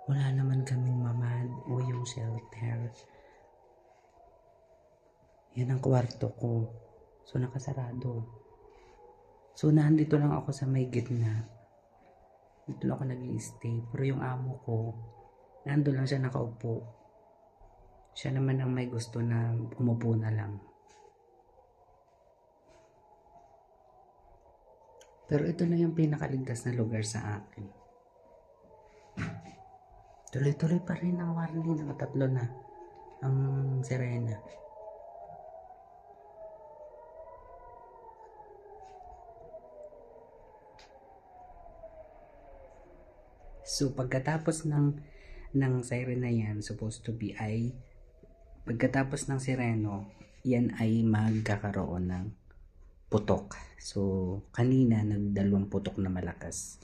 Wala naman kaming mamad o yung shelter. Yan ang kwarto ko. So, nakasarado. So, nandito lang ako sa may gitna. Dito lang ako nag-i-stay. Pero yung amo ko, nandun lang siya nakaupo. Siya naman ang may gusto na umupo na lang. Pero ito na yung pinakaligtas na lugar sa akin. Tuloy-tuloy pa rin ang warning. Nakatatlo na ang sirena. So, pagkatapos ng siren na yan, supposed to be ay, pagkatapos ng sireno, yan ay magkakaroon ng putok. So, kanina nagdalawang putok na malakas.